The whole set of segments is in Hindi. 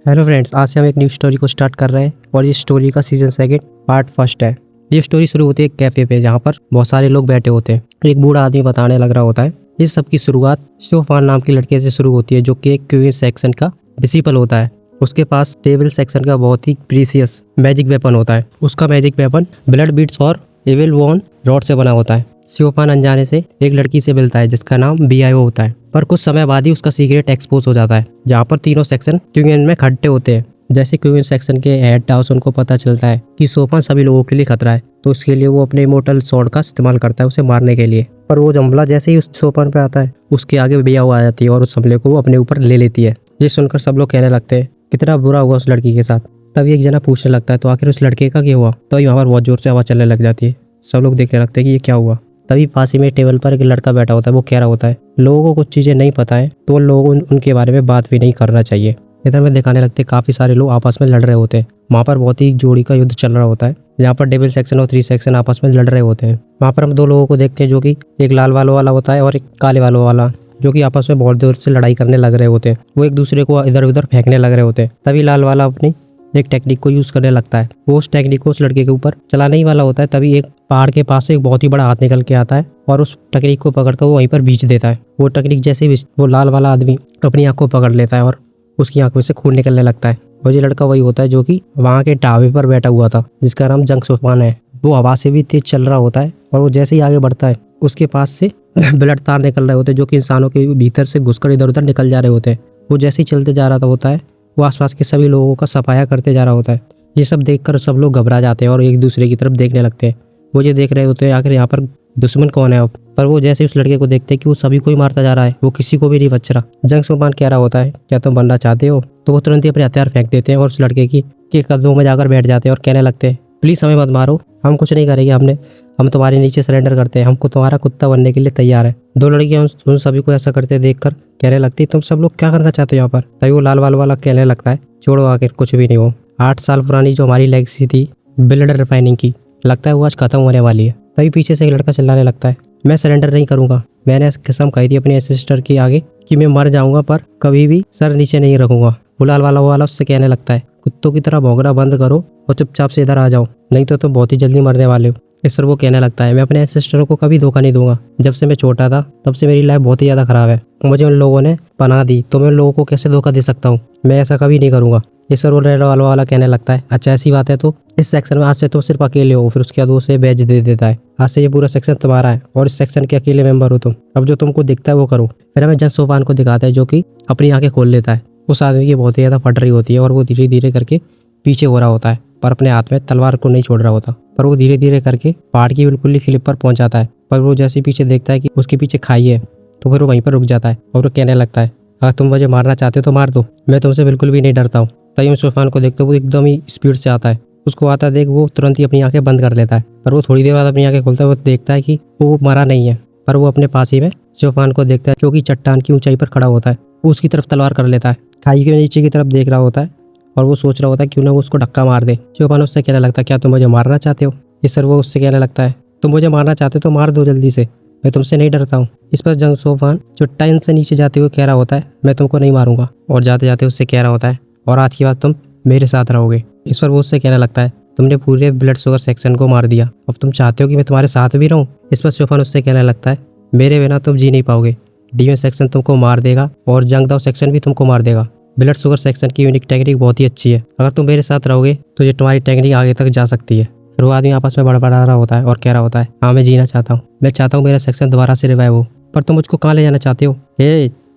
हेलो फ्रेंड्स, आज से हम एक न्यू स्टोरी को स्टार्ट कर रहे हैं और ये स्टोरी का सीजन सेकंड पार्ट फर्स्ट है। ये स्टोरी शुरू होती है एक कैफे पे जहाँ पर बहुत सारे लोग बैठे होते हैं। एक बूढ़ा आदमी बताने लग रहा होता है। इस सब की शुरुआत शोफान नाम की लड़के से शुरू होती है जो कि एक क्वीन सेक्शन का डिसिपल होता है। उसके पास टेबल सेक्शन का बहुत ही प्रीसियस मैजिक वेपन होता है। उसका मैजिक वेपन ब्लड बीट्स और एविल वॉन रॉड से बना होता है। शोफान अनजाने से एक लड़की से मिलता है जिसका नाम बीआईओ होता है, पर कुछ समय बाद ही उसका सीक्रेट एक्सपोज हो जाता है जहाँ पर तीनों सेक्शन क्वीन में इकट्ठे होते हैं। जैसे क्वीन सेक्शन के हेड हाउस उनको पता चलता है कि शोफान सभी लोगों के लिए खतरा है, तो उसके लिए वो अपने इमोर्टल स्वॉर्ड का इस्तेमाल करता है उसे मारने के लिए। पर वो हमला जैसे ही उस शोफान पे आता है उसके आगे बीआईओ आ जाती है और उस हमले को वो अपने ऊपर ले लेती है। ये सुनकर सब लोग कहने लगते हैं कितना बुरा हुआ उस लड़की के साथ। तभी एक जना पूछने लगता है तो आखिर उस लड़के का क्या हुआ। तभी वहाँ पर बहुत जोर से आवाज चलने लग जाती है। सब लोग देखने लगते हैं कि ये क्या हुआ। तभी पास ही में टेबल पर एक लड़का बैठा होता है। वो कह रहा होता है लोगों को कुछ चीज़ें नहीं पता है तो लोगों को उनके बारे में बात भी नहीं करना चाहिए। इधर में दिखाने लगते काफ़ी सारे लोग आपस में लड़ रहे होते हैं। वहाँ पर बहुत ही जोड़ी का युद्ध चल रहा होता है जहाँ पर डेविल सेक्शन और 3 सेक्शन आपस में लड़ रहे होते हैं। वहाँ पर हम दो लोगों को देखते हैं जो कि एक लाल वालों वाला होता है और एक काले वालों वाला, जो कि आपस में बहुत देर से लड़ाई करने लग रहे होते हैं। वो एक दूसरे को इधर उधर फेंकने लग रहे होते हैं। तभी लाल वाला अपनी एक टेक्निक को यूज करने लगता है। वो उस टेक्निक को उस लड़के के ऊपर चलाने ही वाला होता है। तभी एक पहाड़ के पास से एक बहुत ही बड़ा हाथ निकल के आता है और उस टेक्निक को पकड़कर वो वहीं पर बीच देता है। वो टेक्निक जैसे ही वो लाल वाला आदमी अपनी आंख को पकड़ लेता है और उसकी आंखों से खून निकलने लगता है। और ये लड़का वही होता है जो कि वहाँ के ढाबे पर बैठा हुआ था जिसका नाम जंग शोफान है। वो हवा से भी तेज चल रहा होता है और वो जैसे ही आगे बढ़ता है उसके पास से ब्लड तार निकल रहे होते हैं जो कि इंसानों के भीतर से घुसकर इधर उधर निकल जा रहे होते हैं। वो जैसे ही चलते जा रहा होता है वो आसपास के सभी लोगों का सफाया करते जा रहा होता है। ये सब देखकर सब लोग घबरा जाते हैं और एक दूसरे की तरफ देखने लगते हैं। वो ये देख रहे होते हैं आखिर यहाँ पर दुश्मन कौन है अब। पर वो जैसे उस लड़के को देखते हैं कि वो सभी को ही मारता जा रहा है, वो किसी को भी नहीं बच रहा। जंग शोफान कह रहा होता है क्या तुम बनना चाहते हो, तो वो तुरंत ही अपने हथियार फेंक देते हैं और उस लड़के के कदमों में जाकर बैठ जाते हैं और कहने लगते हैं प्लीज हमें मत मारो, हम कुछ नहीं करेंगे, हम तुम्हारे नीचे सरेंडर करते हैं, हमको तुम्हारा कुत्ता बनने के लिए तैयार है। दो लड़कियां उन सभी को ऐसा करते देखकर कहने लगती तुम सब लोग क्या करना चाहते हो यहाँ पर। तभी वो लाल वाल वाला कहने लगता है छोड़ो आखिर कुछ भी नहीं हो। 8 साल पुरानी जो हमारी लेगेसी थी बिल्डर रिफाइनिंग की, लगता है वो आज खत्म होने वाली है। तभी पीछे से एक लड़का चिल्लाने लगता है मैं सरेंडर नहीं करूंगा, मैंने कसम खाई थी अपने सिस्टर के आगे कि मैं मर जाऊंगा पर कभी भी सर नीचे नहीं रखूंगा। वो लाल वाला उससे कहने लगता है कुत्तों की तरह भौंकना बंद करो और चुपचाप से इधर आ जाओ, नहीं तो तुम बहुत ही जल्दी मरने वाले हो। इस पर वो कहने लगता है मैं अपने एंसेस्टरों को कभी धोखा नहीं दूंगा, जब से मैं छोटा था तब से मेरी लाइफ बहुत ही ज़्यादा खराब है, मुझे उन लोगों ने पनाह दी तो मैं उन लोगों को कैसे धोखा दे सकता हूँ, मैं ऐसा कभी नहीं करूँगा। इस पर वो रेड वाला कहने लगता है अच्छा ऐसी बात है तो इस सेक्शन में आज से तुम सिर्फ अकेले हो। फिर उसके बाद वो उसे बैज दे देता है आज से ये पूरा सेक्शन तुम्हारा है और इस सेक्शन के अकेले मेंबर हो तुम, अब जो तुमको दिखता है वो करो। फिर हमें जंग शोफान को दिखाता है जो कि अपनी आंखें खोल लेता है। उस आदमी की बहुत ही ज़्यादा फट रही होती है और वो धीरे धीरे करके पीछे हो रहा होता है पर अपने हाथ में तलवार को नहीं छोड़ रहा होता। पर वो धीरे धीरे करके पहाड़ की बिल्कुल ही क्लिप पर पहुंच जाता है। पर वो जैसे पीछे देखता है कि उसके पीछे खाई है तो फिर वो वहीं पर रुक जाता है और वो कहने लगता है अगर तुम मुझे मारना चाहते हो तो मार दो, मैं तुमसे बिल्कुल भी नहीं डरता हूँ। तभी हम शोफान को देखते वो एकदम ही स्पीड से आता है। उसको आता देख वो तुरंत ही अपनी आंखें बंद कर लेता है। पर वो थोड़ी देर बाद अपनी आंखें खोलता है, वो देखता है कि वो मरा नहीं है। पर वो अपने पास ही में शोफान को देखता है जो कि चट्टान की ऊंचाई पर खड़ा होता है। वो उसकी तरफ तलवार कर लेता है, खाई के नीचे की तरफ देख रहा होता है और वो सोच रहा होता है क्यों ना वो उसको धक्का मार दे। शोफान उससे कहने लगता है क्या तुम मुझे मारना चाहते हो। इस पर वो उससे कहने लगता है तुम मुझे मारना चाहते हो तो मार दो जल्दी से, मैं तुमसे नहीं डरता हूँ। इस पर जंग शोफान चट्टान से नीचे जाते हुए कह रहा होता है मैं तुमको नहीं मारूंगा, और जाते जाते उससे कह रहा होता है और आज की बात तुम मेरे साथ रहोगे। इस पर वो उससे कहने लगता है तुमने पूरे ब्लड शुगर सेक्शन को मार दिया, अब तुम चाहते हो कि मैं तुम्हारे साथ भी रहूं। इस पर शोफान उससे कहने लगता है मेरे बिना तुम जी नहीं पाओगे, डीएन सेक्शन तुमको मार देगा और जंगदाव सेक्शन भी तुमको मार देगा। ब्लड शुगर सेक्शन की यूनिक टेक्निक बहुत ही अच्छी है, अगर तुम मेरे साथ रहोगे तो ये तुम्हारी टेक्निक आगे तक जा सकती है। फिर वो आदमी आपस में बड़बड़ा रहा होता है और कह रहा होता है हाँ मैं जीना चाहता हूँ, मैं चाहता हूँ मेरा सेक्शन दोबारा से रिवाइव हो, पर तुम मुझको कहाँ ले जाना चाहते हो।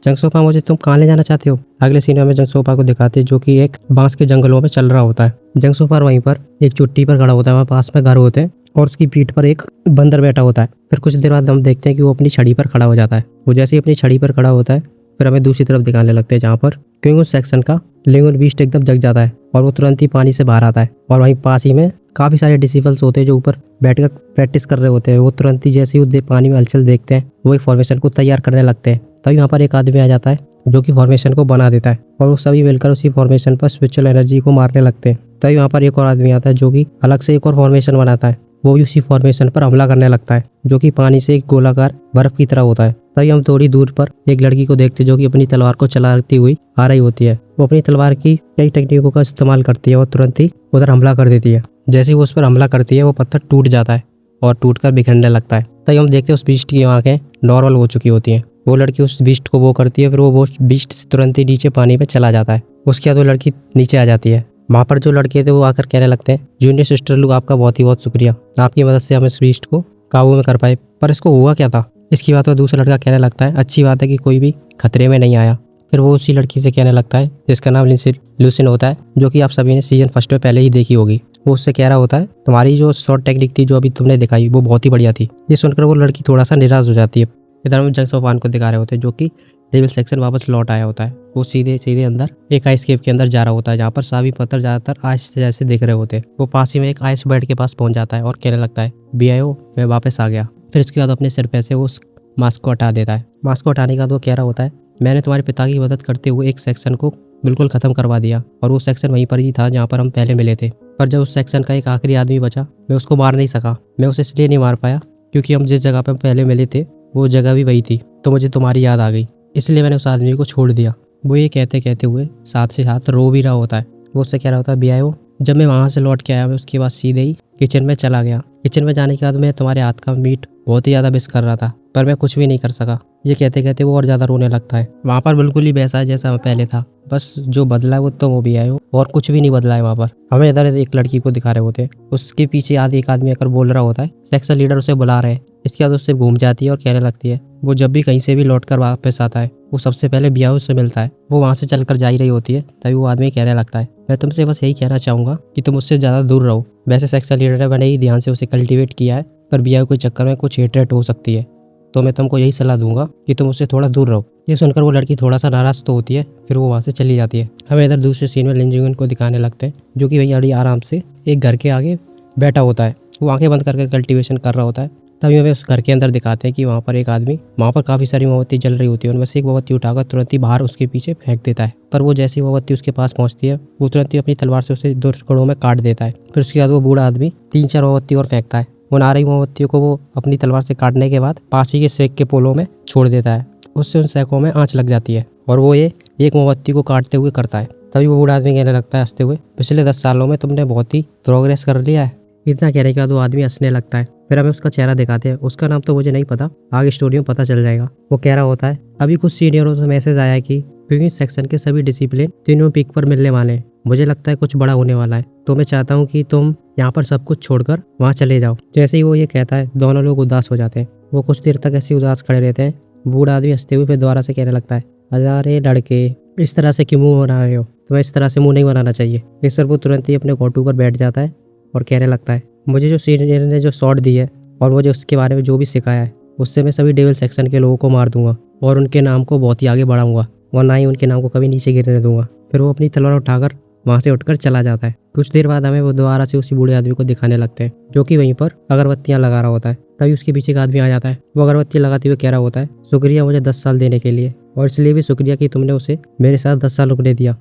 जंग शोफा मुझे तुम कहाँ ले जाना चाहते हो। अगले सीन में हमें जंग शोफा को दिखाते हैं जो कि एक बांस के जंगलों में चल रहा होता है। जंग शोफा वहीं पर एक चुट्टी पर खड़ा होता है, वहाँ पास में घर होते हैं और उसकी पीठ पर एक बंदर बैठा होता है। फिर कुछ देर बाद हम देखते हैं कि वो अपनी छड़ी पर खड़ा हो जाता है। वो जैसे ही अपनी छड़ी पर खड़ा होता है फिर हमें दूसरी तरफ दिखाने लगते हैं जहाँ पर क्योंकि उस सेक्शन का लिंगन बीस्ट एकदम जग जाता है और वो तुरंत ही पानी से बाहर आता है। और वहीं पास ही में काफी सारे डिसिपल्स होते हैं जो ऊपर बैठकर प्रैक्टिस कर रहे होते हैं। वो तुरंत ही जैसे ही पानी में हलचल देखते हैं वो एक फॉर्मेशन को तैयार करने लगते हैं। तभी वहाँ पर एक आदमी आ जाता है जो कि फॉर्मेशन को बना देता है और वो सभी मिलकर उसी फॉर्मेशन पर स्पिरिचुअल एनर्जी को मारने लगते हैं। तभी वहाँ पर एक और आदमी आता है जो कि अलग से एक और फॉर्मेशन बनाता है, वो भी उसी फॉर्मेशन पर हमला करने लगता है जो कि पानी से एक गोलाकार बर्फ की तरह होता है। तभी हम थोड़ी दूर पर एक लड़की को देखते जो कि अपनी तलवार को चलाती हुई आ रही होती है। वो अपनी तलवार की कई टेक्निकों का इस्तेमाल करती है और तुरंत ही उधर हमला कर देती है। जैसे ही वो उस पर हमला करती है वो पत्थर टूट जाता है और टूटकर बिखरने लगता है। तभी हम देखते हैं उस बीस्ट की आंखें नॉर्मल हो चुकी होती हैं। वो लड़की उस बीस्ट को वो करती है, फिर वो बीस्ट तुरंत ही नीचे पानी में चला जाता है। उसके बाद वो लड़की नीचे आ जाती है। वहाँ पर जो लड़के थे वो आकर कहने लगते हैं, जूनियर सिस्टर लोग आपका बहुत शुक्रिया, आपकी मदद से हम इस बीस्ट को काबू में कर पाए, पर इसको हुआ क्या था। इसकी बात वो दूसरा लड़का कहने लगता है, अच्छी बात है कि कोई भी खतरे में नहीं आया। फिर वो उसी लड़की से कहने लगता है जिसका नाम लूसिन होता है, जो कि आप सभी ने सीजन 1 में पहले ही देखी होगी। वो उससे कह रहा होता है, तुम्हारी जो शॉर्ट टेक्निक थी जो अभी तुमने दिखाई वो बहुत ही बढ़िया थी। ये सुनकर वो लड़की थोड़ा सा निराश हो जाती है। इधर हम जंग सोफान को दिखा रहे होते हैं जो कि डेविल सेक्शन वापस लौट आया होता है। वो सीधे अंदर एक आइस केव के अंदर जा रहा होता है जहाँ पर सभी पत्थर ज्यादातर आइस से जैसे दिख रहे होते हैं। वो पास ही में एक आइस बेड के पास पहुंच जाता है और कहने लगता है, बीआईओ मैं वापस आ गया। फिर उसके बाद अपने सिर पे से वो उस मास्क को हटा देता है। मास्क को हटाने के बाद वो कह रहा होता है, मैंने तुम्हारे पिता की मदद करते हुए एक सेक्शन को बिल्कुल खत्म करवा दिया और वो सेक्शन वहीं पर ही था जहाँ पर हम पहले मिले थे। पर जब उस सेक्शन का एक आखिरी आदमी बचा, मैं उसको मार नहीं सका। मैं उसे इसलिए नहीं मार पाया क्योंकि हम जिस जगह पर पहले मिले थे वो जगह भी वही थी, तो मुझे तुम्हारी याद आ गई, इसलिए मैंने उस आदमी को छोड़ दिया। वो ये कहते कहते हुए साथ से साथ रो भी रहा होता है। वो उससे कह रहा होता है, बीआईओ जब मैं वहाँ से लौट के आया मैं उसके बाद सीधे ही किचन में चला गया। किचन में जाने के बाद मैं तुम्हारे हाथ का मीट बहुत ही ज़्यादा मिस कर रहा था, पर मैं कुछ भी नहीं कर सका। ये कहते कहते वो और ज़्यादा रोने लगता है। वहाँ पर बिल्कुल ही वैसा है जैसा पहले था, बस जो बदला है वो तो वो भी आए हो और कुछ भी नहीं बदला है। वहाँ पर हमें इधर एक लड़की को दिखा रहे होते हैं, उसके पीछे आधे एक आदमी आकर बोल रहा होता है, सेक्शन लीडर उसे बुला रहे हैं। इसके बाद उससे घूम जाती है और कहने लगती है, वो जब भी कहीं से भी लौट कर वापस आता है वो सबसे पहले बीआईओ से मिलता है। वो वहाँ से चलकर जा ही रही होती है, तभी वो आदमी कहने लगता है, मैं तुमसे बस यही कहना चाहूँगा कि तुम उससे ज़्यादा दूर रहो। वैसे सेक्शन लीडर ने मैंने ही ध्यान से उसे कल्टिवेट किया है, पर बीआईओ के चक्कर में कुछ हेटरेट हो सकती है, तो मैं तुमको यही सलाह दूंगा कि तुम उससे थोड़ा दूर रहो। ये सुनकर वो लड़की थोड़ा सा नाराज तो होती है, फिर वो वहाँ से चली जाती है। हमें इधर दूसरे सीन में लिन जिंगन को दिखाने लगते हैं जो कि वहीं अड़ी आराम से एक घर के आगे बैठा होता है। वो आंखें बंद करके कल्टीवेशन कर रहा होता है। तभी हमें उस घर के अंदर दिखाते हैं कि वहाँ पर एक आदमी, वहाँ पर काफ़ी सारी मोमबत्ती जल रही होती है, उनमें से एक मोमबत्ती उठाकर तुरंत ही बाहर उसके पीछे फेंक देता है। पर वो जैसे ही मोमबत्ती उसके पास पहुँचती है वो तुरंत ही अपनी तलवार से उसे 2 टुकड़ों में काट देता है। फिर उसके बाद वो बूढ़ा आदमी 3-4 मोमबत्ती और फेंकता है। उन आ रही मोमबत्तियों को वो अपनी तलवार से काटने के बाद पास ही के सेक के पोलों में छोड़ देता है। उससे उन सैकों में आँच लग जाती है और वो ये एक मोमबत्ती को काटते हुए करता है। तभी वो बूढ़ा आदमी कहने लगता है हंसते हुए, पिछले 10 सालों में तुमने बहुत ही प्रोग्रेस कर लिया है। इतना कहने के बाद वो आदमी हंसने लगता है। फिर हमें उसका चेहरा दिखाते हैं। उसका नाम तो मुझे नहीं पता, आगे स्टोरी में पता चल जाएगा। वो कह रहा होता है, अभी कुछ सीनियरों से मैसेज आया है कि क्योंकि सेक्शन के सभी डिसिप्लिन तीनों पीक पर मिलने वाले हैं, मुझे लगता है कुछ बड़ा होने वाला है, तो मैं चाहता हूँ कि तुम यहाँ पर सब कुछ छोड़कर वहाँ चले जाओ। जैसे ही वो ये कहता है दोनों लोग उदास हो जाते हैं। वो कुछ देर तक ऐसे उदास खड़े रहते हैं। बूढ़ा आदमी हंसते हुए फिर दोबारा से कहने लगता है, अरे लड़के इस तरह से क्यों मुँह बना रहे हो, तुम्हें इस तरह से मुँह नहीं बनाना चाहिए। इस पर वो तुरंत ही अपने घोटू पर बैठ जाता है और कहने लगता है, मुझे जो सीनियर ने जो शॉट दी है और वो जो उसके बारे में जो भी सिखाया है उससे मैं सभी डेविल सेक्शन के लोगों को मार दूंगा और उनके नाम को बहुत ही आगे बढ़ाऊंगा और ना ही उनके नाम को कभी नीचे गिरने दूंगा। फिर वो अपनी तलवार उठाकर वहाँ से उठकर चला जाता है। कुछ देर बाद हमें वो दोबारा से उसी बूढ़े आदमी को दिखाने लगते हैं जो कि वहीं पर अगरबत्तियाँ लगा रहा होता है। तभी उसके पीछे एक आदमी आ जाता है। वो अगरबत्ती लगाते हुए कह रहा होता है, शुक्रिया मुझे 10 साल देने के लिए, और इसलिए भी शुक्रिया कि तुमने उसे मेरे साथ 10 साल रुकने दिया,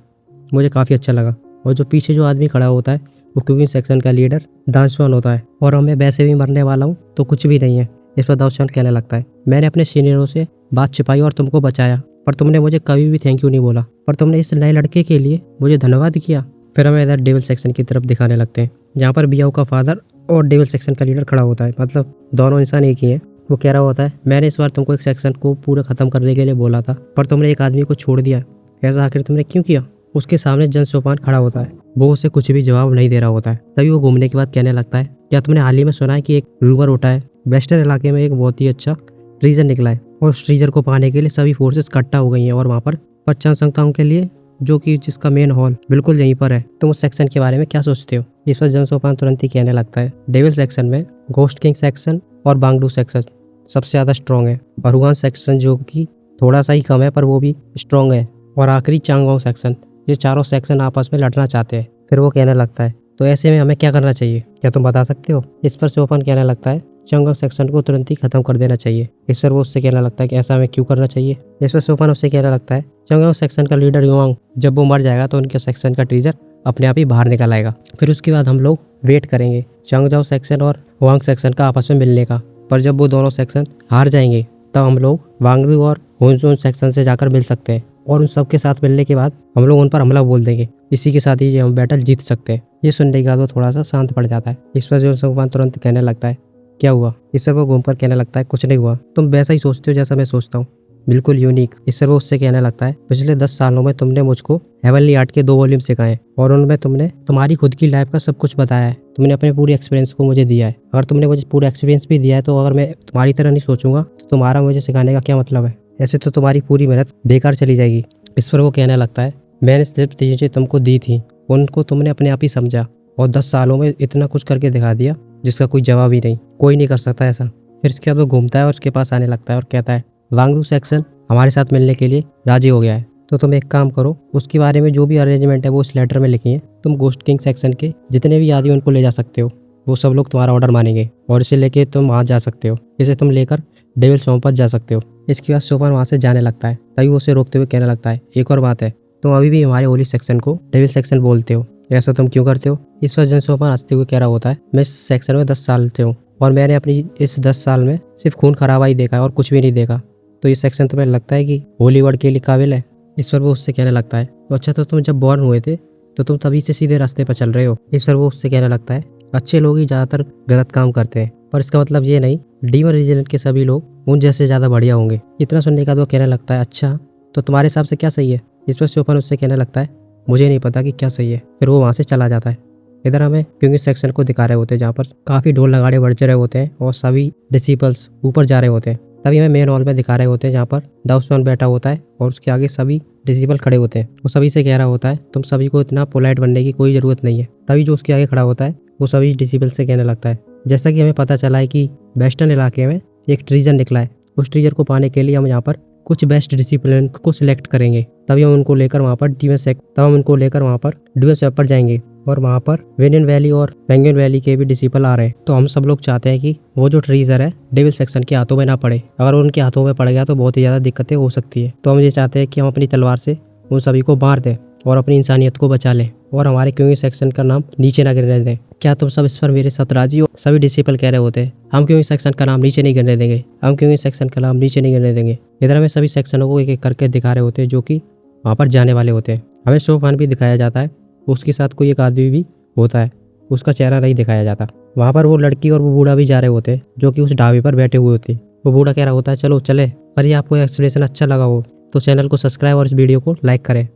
मुझे काफ़ी अच्छा लगा। और जो पीछे जो आदमी खड़ा होता है वो कुकिंग सेक्शन का लीडर दानश्वान होता है, और मैं वैसे भी मरने वाला हूँ तो कुछ भी नहीं है। इस पर दानश्वान कहने लगता है, मैंने अपने सीनियरों से बात छिपाई और तुमको बचाया, पर तुमने मुझे कभी भी थैंक यू नहीं बोला, पर तुमने इस नए लड़के के लिए मुझे धन्यवाद किया। फिर हमें इधर डेविल सेक्शन की तरफ दिखाने लगते हैं जहाँ पर बीआईओ का फादर और डेविल सेक्शन का लीडर खड़ा होता है, मतलब दोनों इंसान एक ही हैं। वो कह रहा होता है, मैंने इस बार तुमको एक सेक्शन को पूरा खत्म करने के लिए बोला था, पर तुमने एक आदमी को छोड़ दिया, ऐसा आखिर तुमने क्यों किया। उसके सामने जन सोपान खड़ा होता है। वो उसे कुछ भी जवाब नहीं दे रहा होता है। तभी वो घूमने के बाद कहने लगता है, क्या तुमने हाल ही में सुना है कि एक रूमर उठा है, वेस्टर्न इलाके में एक बहुत ही अच्छा ट्रीजर निकला है और उस ट्रीजर को पाने के लिए सभी फोर्सेस इकट्ठा हो गई हैं और वहाँ पर 50 संस्थाओं के लिए, जो कि जिसका मेन हॉल बिल्कुल यहीं पर है। तुम उस सेक्शन के बारे में क्या सोचते हो। इस पर जन सोपान तुरंत ही कहने लगता है, डेविल सेक्शन में घोस्ट किंग सेक्शन और बांगडू सेक्शन सबसे ज़्यादा स्ट्रॉन्ग है, और हुआन सेक्शन जो कि थोड़ा सा ही कम है पर वो भी स्ट्रॉन्ग है, और आखिरी चांगवांग सेक्शन। ये चारों सेक्शन आपस में लड़ना चाहते हैं। फिर वो कहने लगता है, तो ऐसे में हमें क्या करना चाहिए, क्या तुम बता सकते हो। इस पर सोपान कहने लगता है, चांगवांग सेक्शन को तुरंत ही खत्म कर देना चाहिए। इस पर वो उससे कहने लगता है कि ऐसा हमें क्यों करना चाहिए। इस पर सोपान उससे कहने लगता है, चांगवांग सेक्शन का लीडर युआंग जब वो मर जाएगा तो उनके सेक्शन का ट्रीजर अपने आप ही बाहर निकल आएगा। फिर उसके बाद हम लोग वेट करेंगे चांगजाओ सेक्शन और हुआंग सेक्शन का आपस में मिलने का, पर जब वो दोनों सेक्शन हार जाएंगे तब हम लोग वांगडू और होनजोन सेक्शन से जाकर मिल सकते हैं और उन सब के साथ मिलने के बाद हम लोग उन पर हमला बोल देंगे। इसी के साथ ही हम बैटल जीत सकते हैं। ये सुनने के बाद वो थोड़ा सा शांत पड़ जाता है। इस पर जो संगवान तुरंत कहने लगता है, क्या हुआ? इस पर वो घूमकर कहने लगता है, कुछ नहीं हुआ, तुम वैसा ही सोचते हो जैसा मैं सोचता हूँ, बिल्कुल यूनिक। इस पर वो उससे कहने लगता है, पिछले 10 सालों में तुमने मुझको हेवनली आर्ट के 2 वॉल्यूम सिखाए और उनमें तुमने तुम्हारी खुद की लाइफ का सब कुछ बताया है। तुमने अपने पूरे एक्सपीरियंस को मुझे दिया है। अगर तुमने मुझे पूरा एक्सपीरियंस भी दिया है तो अगर मैं तुम्हारी तरह नहीं सोचूंगा तो तुम्हारा मुझे सिखाने का क्या मतलब है? ऐसे तो तुम्हारी पूरी मेहनत बेकार चली जाएगी। इस पर वो कहने लगता है, मैंने सिर्फ चीजें तुमको दी थी, उनको तुमने अपने आप ही समझा और 10 सालों में इतना कुछ करके दिखा दिया जिसका कोई जवाब ही नहीं, कोई नहीं कर सकता ऐसा। फिर उसके बाद वो घूमता है और उसके पास आने लगता है और कहता है, वांगडू सेक्शन हमारे साथ मिलने के लिए राजी हो गया है, तो तुम एक काम करो, उसके बारे में जो भी अरेंजमेंट है वो इस लेटर में लिखी है। तुम गोस्ट किंग सेक्शन के जितने भी आदमी उनको ले जा सकते हो, वो सब लोग तुम्हारा ऑर्डर मानेंगे और इसे लेके तुम वहाँ जा सकते हो। इसे तुम लेकर डेविल स्वॉम्प पर जा सकते हो। इसके बाद सोफान वहाँ से जाने लगता है। तभी वो उसे रोकते हुए कहने लगता है, एक और बात है, तुम अभी भी हमारे होली सेक्शन को डेविल सेक्शन बोलते हो, ऐसा तुम क्यों करते हो? इस पर जन सोफान हंसते हुए कह रहा होता है, मैं इस सेक्शन में 10 साल से हूँ और मैंने अपनी इस 10 साल में सिर्फ खून खराबा ही देखा है और कुछ भी नहीं देखा, तो ये सेक्शन तुम्हें लगता है कि होली वर्ड के लिए काबिल है? इस पर वो उससे कहने लगता है, तो अच्छा, तो तुम जब बॉर्न हुए थे तो तुम तभी से सीधे रास्ते पर चल रहे हो। इस पर वो उससे कहने लगता है, अच्छे लोग ही ज़्यादातर गलत काम करते हैं, पर इसका मतलब ये नहीं डीमन रीजन के सभी लोग उन जैसे ज़्यादा बढ़िया होंगे। इतना सुनने के बाद वो कहने लगता है, अच्छा तो तुम्हारे हिसाब से क्या सही है? इस पर सोफन उससे कहने लगता है, मुझे नहीं पता कि क्या सही है। फिर वो वहाँ से चला जाता है। इधर हमें क्योंकि सेक्शन को दिखा रहे होते हैं जहाँ पर काफ़ी ढोल नगाड़े बज रहे होते हैं और सभी डिसिपल्स ऊपर जा रहे होते हैं। तभी हमें मेन हॉल में दिखा रहे होते हैं जहाँ पर दाउस्टोन बैठा होता है और उसके आगे सभी डिसिपल खड़े होते हैं। वो सभी से कह रहा होता है, तुम सभी को इतना पोलाइट बनने की कोई ज़रूरत नहीं है। तभी जो उसके आगे खड़ा होता है वो सभी डिसिपल से कहने लगता है, जैसा कि हमें पता चला है कि वेस्टर्न इलाके में एक ट्रीजर निकला है, उस ट्रीजर को पाने के लिए हम यहाँ पर कुछ बेस्ट डिसिप्लिन को सिलेक्ट करेंगे। तभी हम उनको लेकर वहाँ पर ड्यूएस पर जाएंगे और वहाँ पर वेनियन वैली और पेंगुइन वैली के भी डिसिपल आ रहे हैं। तो हम सब लोग चाहते हैं कि वो जो ट्रीजर है डेविल सेक्शन के हाथों में ना पड़े। अगर उनके हाथों में पड़ गया तो बहुत ही ज़्यादा दिक्कतें हो सकती है। तो हम ये चाहते हैं कि हम अपनी तलवार से उन सभी को मार दें और अपनी इंसानियत को बचा लें और हमारे क्योंकि सेक्शन का नाम नीचे ना गिरने दें। क्या तुम सब इस पर मेरे साथ राजी हो? सभी डिसिपल कह रहे होते हैं, हम क्योंकि सेक्शन का नाम नीचे नहीं गिरने देंगे, हम क्योंकि सेक्शन का नाम नीचे नहीं गिरने देंगे। इधर हमें सभी सेक्शनों को एक एक करके दिखा रहे होते हैं जो कि वहाँ पर जाने वाले होते हैं। हमें सोफान भी दिखाया जाता है, उसके साथ कोई एक आदमी भी होता है, उसका चेहरा नहीं दिखाया जाता। वहाँ पर वो लड़की और वो बूढ़ा भी जा रहे होते हैं जो कि उस ढाबे पर बैठे हुए होते हैं। वो बूढ़ा कह रहा होता है, चलो चले। पर ये आपको एक्सप्लेनेशन अच्छा लगा हो तो चैनल को सब्सक्राइब और इस वीडियो को लाइक करें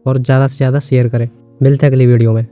और ज़्यादा से ज़्यादा शेयर करें। मिलते हैं अगली वीडियो में।